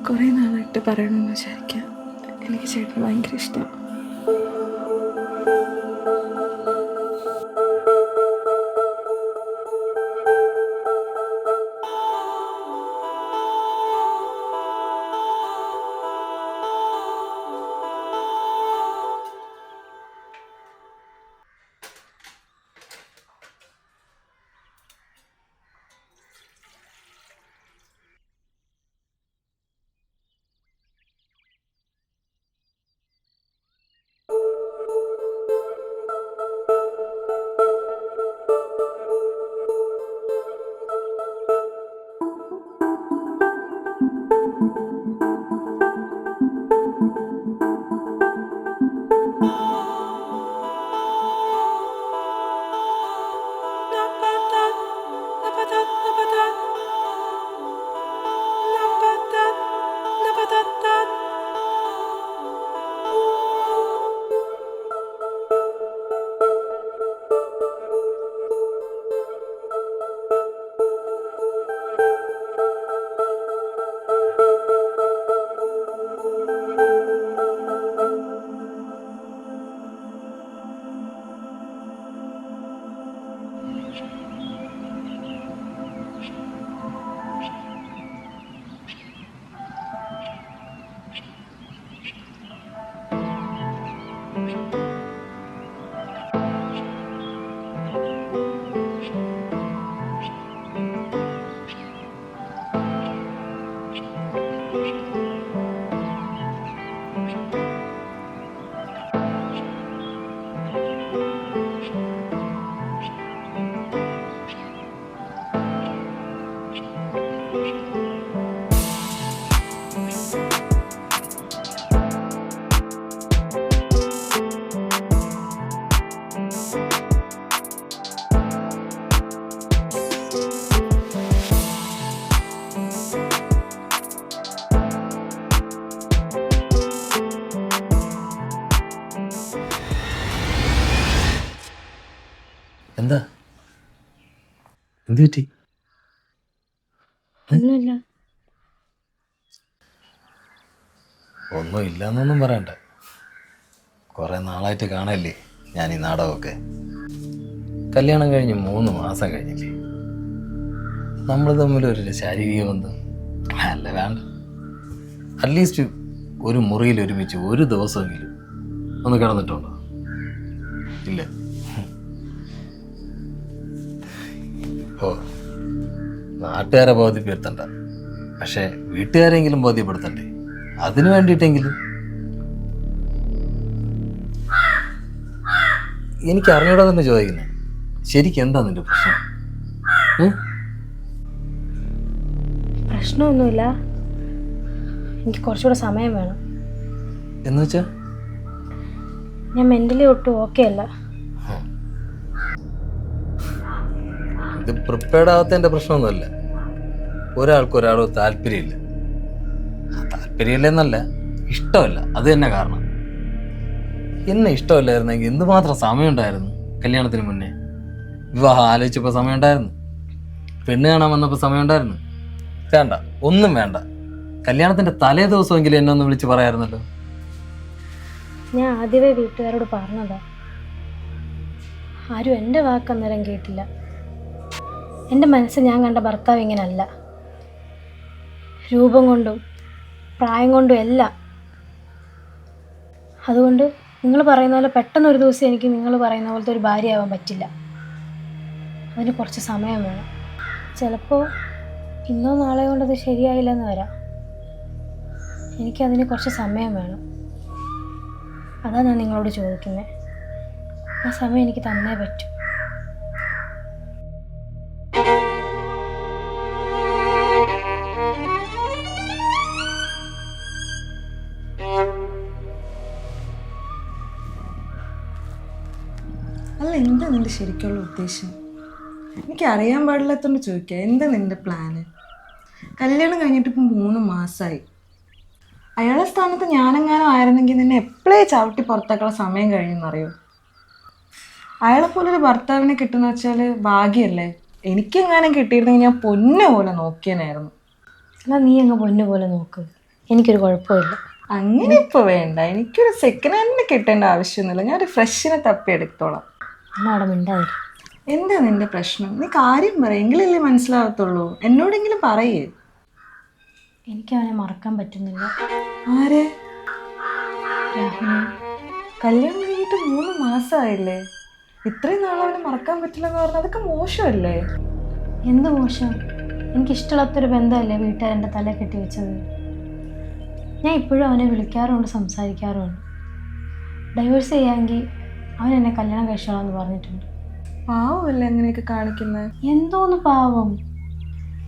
കുറേ നാളായിട്ട് പറയണമെന്ന് വിചാരിക്കാം. എനിക്ക് ചേട്ടന് ഭയങ്കര ഇഷ്ടമാണ്. എന്താ എന്ത് പറ്റി? ഒന്നുമില്ല. ഒന്നും ഇല്ലെന്നൊന്നും പറയണ്ട. കുറെ നാളായിട്ട് കാണല്ലേ ഞാൻ ഈ നാടകമൊക്കെ. കല്യാണം കഴിഞ്ഞ് 3 മാസം കഴിഞ്ഞില്ലേ. നമ്മൾ തമ്മിലൊരു ശാരീരിക ബന്ധം അല്ല വേണ്ട. അറ്റ്ലീസ്റ്റ് ഒരു മുറിയിൽ ഒരുമിച്ച് ഒരു ദിവസമെങ്കിലും ഒന്ന് കിടന്നിട്ടുണ്ടോ? ഇല്ല. ഓ, നാട്ടുകാരെ ബോധ്യപ്പെടുത്തണ്ട, പക്ഷെ വീട്ടുകാരെങ്കിലും ബോധ്യപ്പെടുത്തണ്ടേ? അതിനു വേണ്ടിയിട്ടെങ്കിലും. എനിക്ക് അറിഞ്ഞൂടാ തന്നെ ചോദിക്കുന്നത്, ശരിക്കും എന്താ നിന്റെ പ്രശ്നം? പ്രശ്നമൊന്നുമില്ല, എനിക്ക് കുറച്ചുകൂടെ സമയം വേണം. എന്ന് വെച്ചാ ഞാൻ മെന്റലി ഒട്ടും ഓക്കെ അല്ല. ഇത് പ്രിപ്പയർഡ് ആവാത്തതിൻ്റെ പ്രശ്നമൊന്നുമല്ല. ഒരാൾക്ക് ഒരാളോട് താല്പര്യമില്ല. താല്പര്യമില്ലെന്നല്ല, ഇഷ്ടമല്ല. അത് തന്നെ കാരണം. എന്നെ ഇഷ്ടമല്ലായിരുന്നെങ്കിൽ എന്തുമാത്രം സമയമുണ്ടായിരുന്നു കല്യാണത്തിന് മുന്നേ. വിവാഹം ആലോചിച്ചപ്പോൾ സമയമുണ്ടായിരുന്നു, പെണ്ണ് കാണാൻ വന്നപ്പോൾ സമയമുണ്ടായിരുന്നു. വേണ്ട, ഒന്നും വേണ്ട. കല്യാണത്തിൻ്റെ തലേ ദിവസമെങ്കിലും എന്നെ ഒന്ന് വിളിച്ച് പറയാമായിരുന്നല്ലോ. ഞാൻ ആദ്യമേ വീട്ടുകാരോട് പറഞ്ഞതാ. ആരും എൻ്റെ വാക്കന്നേരം കേട്ടില്ല. എൻ്റെ മനസ്സ് ഞാൻ കണ്ട ഭർത്താവ് ഇങ്ങനല്ല, രൂപം കൊണ്ടും പ്രായം കൊണ്ടും എല്ലാം. അതുകൊണ്ട് നിങ്ങൾ പറയുന്ന പോലെ പെട്ടെന്ന് ഒരു ദിവസം എനിക്ക് നിങ്ങൾ പറയുന്ന പോലത്തെ ഒരു ഭാര്യയാവാൻ പറ്റില്ല. അതിന് കുറച്ച് സമയം വേണം. ചിലപ്പോൾ ഇന്നോ നാളെ കൊണ്ടത് ശരിയായില്ലെന്ന് വരാം. എനിക്കതിന് കുറച്ച് സമയം വേണം. അതാണ് ഞാൻ നിങ്ങളോട് ചോദിക്കുന്നത്. ആ സമയം എനിക്ക് തന്നേ പറ്റൂ. അല്ല, എന്താ നിന്റെ ശരിക്കുള്ള ഉദ്ദേശം? എനിക്ക് അറിയാൻ പാടില്ലാത്തോണ്ട് ചോദിക്കുക. എന്താ നിന്റെ പ്ലാന്? കല്യാണം കഴിഞ്ഞിട്ട് ഇപ്പം 3 മാസമായി. അയാളുടെ സ്ഥാനത്ത് ഞാനെങ്ങാനും ആയിരുന്നെങ്കിൽ നിന്നെ എപ്പോഴേ ചവിട്ടി പുറത്താക്കാനുള്ള സമയം കഴിയുമെന്നറിയോ? അയാളെപ്പോലൊരു ഭർത്താവിനെ കിട്ടുന്ന വെച്ചാൽ ഭാഗ്യമല്ലേ. എനിക്കെങ്ങാനും കിട്ടിയിരുന്നെങ്കിൽ ഞാൻ പൊന്നു പോലെ നോക്കിയനായിരുന്നു. എന്നാൽ നീ അങ്ങ് പൊന്നു പോലെ നോക്ക്. എനിക്കൊരു കുഴപ്പമില്ല. അങ്ങനെ ഇപ്പോൾ വേണ്ട, എനിക്കൊരു സെക്കൻഡ് ഹാൻഡിന് കിട്ടേണ്ട ആവശ്യമൊന്നുമില്ല. ഞാനൊരു ഫ്രഷിനെ തപ്പി എടുത്തോളാം. എന്നാൽ അവിടെ മിണ്ടാതില്ല. എന്താ നിന്റെ പ്രശ്നം? നീ കാര്യം പറ, എങ്കിലല്ലേ മനസ്സിലാവത്തുള്ളൂ. എന്നോടെങ്കിലും പറയേ. എനിക്ക് അവനെ മറക്കാൻ പറ്റുന്നില്ല. ആരെ? രാഹുലിനെ. കല്യാണം കഴിഞ്ഞിട്ട് 3 മാസമായില്ലേ? ഇത്രയും നാൾ അവനെ മറക്കാൻ പറ്റില്ലെന്ന് പറഞ്ഞാൽ അതൊക്കെ മോശമല്ലേ? എന്ത് മോശം? എനിക്കിഷ്ടമില്ലാത്തൊരു ബന്ധമല്ലേ വീട്ടുകാരെൻ്റെ തല കെട്ടി വെച്ചത്. ഞാൻ ഇപ്പോഴും അവനെ വിളിക്കാറുമുണ്ട്, സംസാരിക്കാറുമുണ്ട്. ഡൈവേഴ്സ് ചെയ്യാമെങ്കിൽ അവൻ എന്നെ കല്യാണം കഴിച്ചോളാന്ന് പറഞ്ഞിട്ടുണ്ട്. പാവമല്ലേ അങ്ങനെയൊക്കെ കാണിക്കുന്നത്? എന്തോന്ന് പാവം?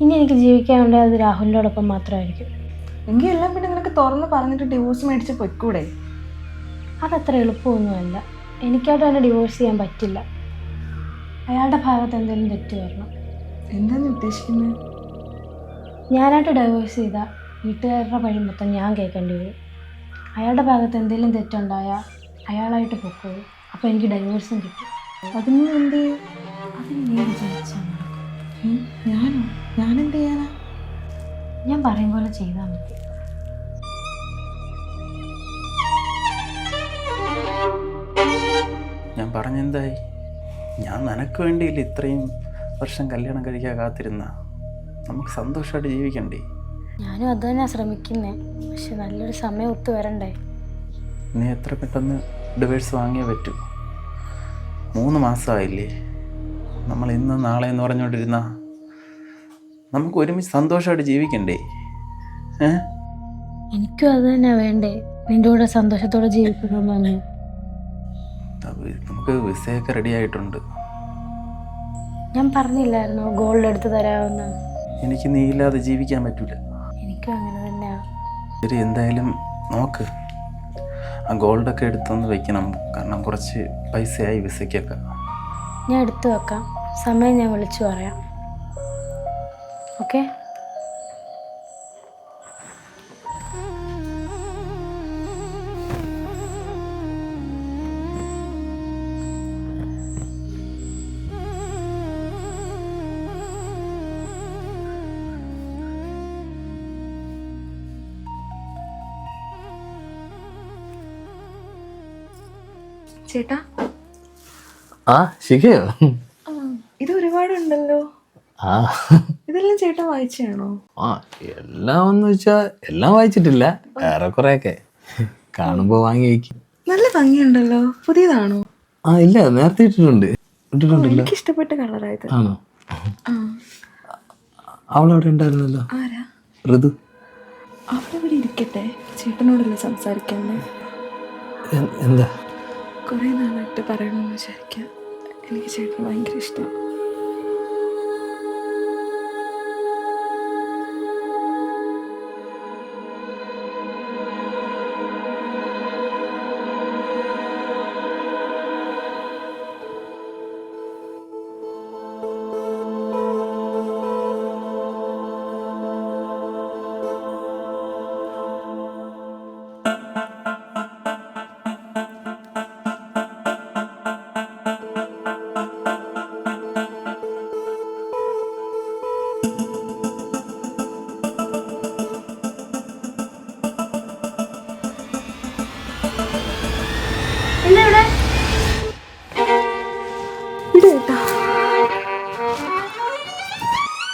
ഇനി എനിക്ക് ജീവിക്കാൻ വേണ്ടത് അത് രാഹുലിനോടൊപ്പം മാത്രമായിരിക്കും. എങ്കിൽ എല്ലാം പിന്നെ നിനക്ക് തുറന്ന് പറഞ്ഞിട്ട് ഡിവോഴ്സ് മേടിച്ച് പൊയ്ക്കൂടെ? അതത്ര എളുപ്പമൊന്നുമല്ല. എനിക്കായിട്ട് തന്നെ ഡിവോഴ്സ് ചെയ്യാൻ പറ്റില്ല. അയാളുടെ ഭാഗത്ത് എന്തെങ്കിലും തെറ്റ് വരണം. എന്താണ് ഉദ്ദേശിക്കുന്നത്? ഞാനായിട്ട് ഡൈവേഴ്സ് ചെയ്താൽ വീട്ടുകാരുടെ വഴി മൊത്തം ഞാൻ കേൾക്കേണ്ടി വരും. അയാളുടെ ഭാഗത്ത് എന്തെങ്കിലും തെറ്റുണ്ടായാൽ അയാളായിട്ട് പൊക്കോളൂ. അപ്പോൾ എനിക്ക് ഡൈവേഴ്സും കിട്ടും. അതിന് എന്ത് ചെയ്യും? അതിന് നീ വിചാരിച്ചാൽ നടക്കും. ഞാനോ? ഞാനെന്ത് ചെയ്യാനാ? ഞാൻ പറയും പോലെ ചെയ്താൽ മതി. ഞാൻ പറഞ്ഞെന്തായി? ഞാൻ നിനക്ക് വേണ്ടിയില്ല ഇത്രയും വർഷം കല്യാണം കഴിക്കാൻ കാത്തിരുന്ന. നമുക്ക് സന്തോഷമായിട്ട് ജീവിക്കണ്ടേ? ഞാനും അത് തന്നെ ശ്രമിക്കുന്നേ. പക്ഷെ നല്ലൊരു സമയം ഒത്തു വരണ്ടേ? നീ എത്ര പെട്ടെന്ന് ഡിവേഴ്സ് വാങ്ങിയേ പറ്റൂ? 3 മാസമായില്ലേ? നമ്മൾ ഇന്ന് നാളെ എന്ന് പറഞ്ഞുകൊണ്ടിരുന്ന നമുക്ക് ഒരുമിച്ച് സന്തോഷമായിട്ട് ജീവിക്കണ്ടേ? എനിക്കും അത് തന്നെ വേണ്ടേ, നിൻ്റെ കൂടെ സന്തോഷത്തോടെ ജീവിക്കണമെന്ന്. നമുക്ക് വിസയൊക്കെ റെഡി ആയിട്ടുണ്ട്. ഞാൻ പറഞ്ഞില്ലായിരുന്നോ ഗോൾഡ് എടുത്ത് തരാമെന്ന്? എനിക്ക് നീ ഇല്ലാതെ ജീവിക്കാൻ പറ്റൂല. എനിക്കും അങ്ങനെ തന്നെയാ. ശരി, എന്തായാലും നോക്ക്. ആ ഗോൾഡൊക്കെ എടുത്തൊന്ന് വെക്കണം. കാരണം കുറച്ച് പൈസയായി വിസയ്ക്കൊക്കെ. ഞാൻ എടുത്തു വെക്കാം. സമയം ഞാൻ വിളിച്ചു പറയാം. ഓക്കെ? ചേട്ടാ, ആ ശരിയോ? ഇത് ഒരുപാടുണ്ടല്ലോ. ആ ഇതെല്ലാം ചേട്ടൻ വായിച്ചാണോ? ആ എല്ലാം എന്ന് വെച്ചാ എല്ലാം വായിച്ചിട്ടില്ല, ഏറെക്കുറെയൊക്കെ കാണുമ്പോ വാങ്ങി വയ്ക്കും. നല്ല ഭംഗിയുണ്ടല്ലോ. പുതിയതാണോ? ആ ഇല്ല, നേരത്തെ ഇട്ടിട്ടുണ്ടല്ലോ. എനിക്ക് ഇഷ്ടപ്പെട്ട കളറായത്. ആണോ? ആ. അവളവിടെ ഉണ്ടായിരുന്നല്ലോ. ആരാ? ഋതു. അവിടെ ഇവിടെ ഇരിക്കട്ടെ, ചേട്ടനോടല്ലേ സംസാരിക്കണ്ടേ? എന്താ? കുറേ നാളായിട്ട് പറയണമെന്ന് വിചാരിക്കാം. എനിക്ക് ചേട്ടന് ഭയങ്കര ഇഷ്ടമാണ്.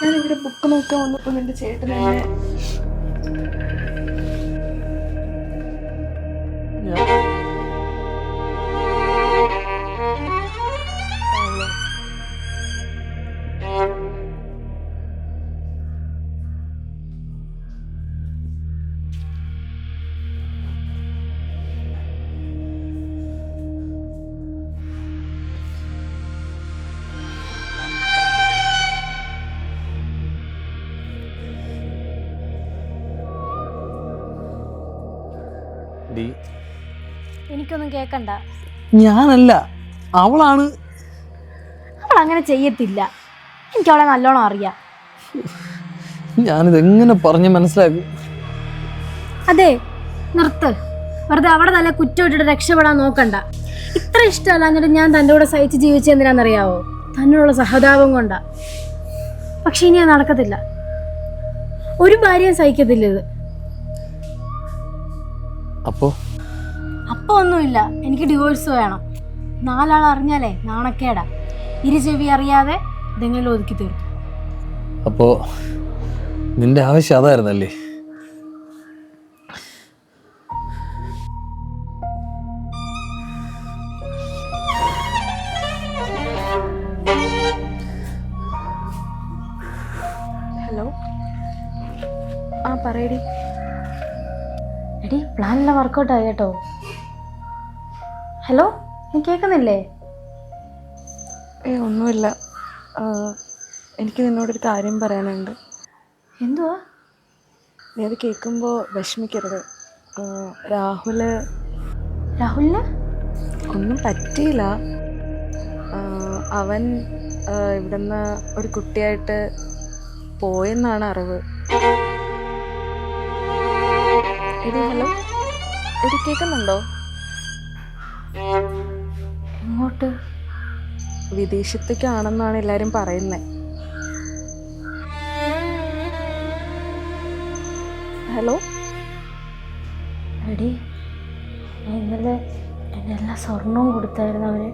ഞാനിവിടെ ബുക്ക് നോക്കാൻ വന്നപ്പോൾ നിന്റെ ചേട്ടൻ എന്നെ എനിക്കൊന്നും കേൾക്കണ്ട. ഞാനല്ല, അവളാണ്. അവൾ അങ്ങനെ ചെയ്യത്തില്ല. എനിക്ക് അവളെ നല്ലോണം അറിയാം. ഞാനിതെങ്ങനെ പറഞ്ഞ് മനസ്സിലാക്കും? അതെ, നിർത്ത്. വെറുതെ അവിടെ നല്ല കുറ്റം ഇട്ടിട്ട് രക്ഷപ്പെടാൻ നോക്കണ്ട. ഇത്ര ഇഷ്ടമല്ല എന്നിട്ട് ഞാൻ തൻ്റെ കൂടെ സഹിച്ച് ജീവിച്ചെന്തിനാണെന്നറിയാവോ? തന്നോടുള്ള സഹതാപം കൊണ്ടാ. പക്ഷെ ഇനി അത് നടക്കത്തില്ല. ഒരു ഭാര്യയും സഹിക്കത്തില്ല ഇത്. അപ്പോൾ അപ്പോൾ ഒന്നുമില്ല, എനിക്ക് ഡിവോഴ്സ് വേണം. 4 ആൾ അറിഞ്ഞാലേ നാണക്കേടാ. ചെവി അറിയാതെ ഇതെങ്കിലും ഒതുക്കി തീർക്കും. അപ്പോൾ നിന്റെ ആവശ്യം അതായിരുന്നല്ലേ? ഹലോ, ആ പറയടി. എടി, പ്ലാനെല്ലാം വർക്കൗട്ട് ആയി കേട്ടോ. ഹലോ, നീ കേൾക്കുന്നില്ലേ? ഒന്നുമില്ല. എനിക്ക് നിന്നോടൊരു കാര്യം പറയാനുണ്ട്. എന്തുവാ? നീ അത് കേൾക്കുമ്പോൾ വിഷമിക്കരുത്. രാഹുലിന് ഒന്നും പറ്റിയില്ല. അവൻ ഇവിടുന്ന് ഒരു കുട്ടിയായിട്ട് പോയെന്നാണ് അറിവ്. എടി ഹലോ, എടി കേൾക്കുന്നുണ്ടോ? എങ്ങോട്ട്? വിദേശത്തേക്കാണെന്നാണ് എല്ലാവരും പറയുന്നത്. ഹലോ എടി, ഞാൻ ഇന്നലെ എൻ്റെ എല്ലാ സ്വർണവും കൊടുത്തായിരുന്നു അവന്.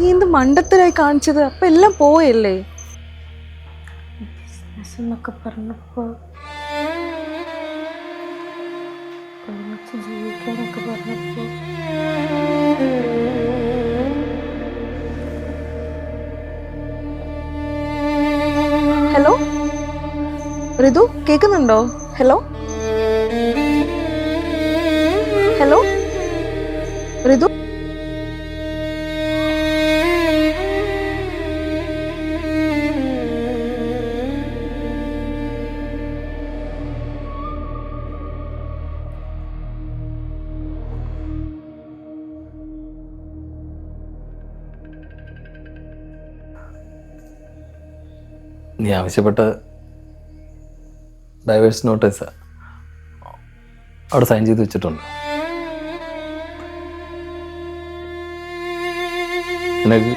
നീ എന്ത് മണ്ടത്തരായി കാണിച്ചത്? അപ്പം എല്ലാം പോയല്ലേ? ബിസിനസ് എന്നൊക്കെ പറഞ്ഞപ്പോൾ, ഒരുമിച്ച് ജീവിക്കാനൊക്കെ പറഞ്ഞപ്പോൾ ഹലോ ഋതു, കേൾക്കുന്നുണ്ടോ? ഹലോ ഹലോ ഋതു. നീ ആവശ്യപ്പെട്ട ഡൈവേഴ്സ് നോട്ടീസ് അവിടെ സൈൻ ചെയ്ത് വെച്ചിട്ടുണ്ട്. നിനക്ക്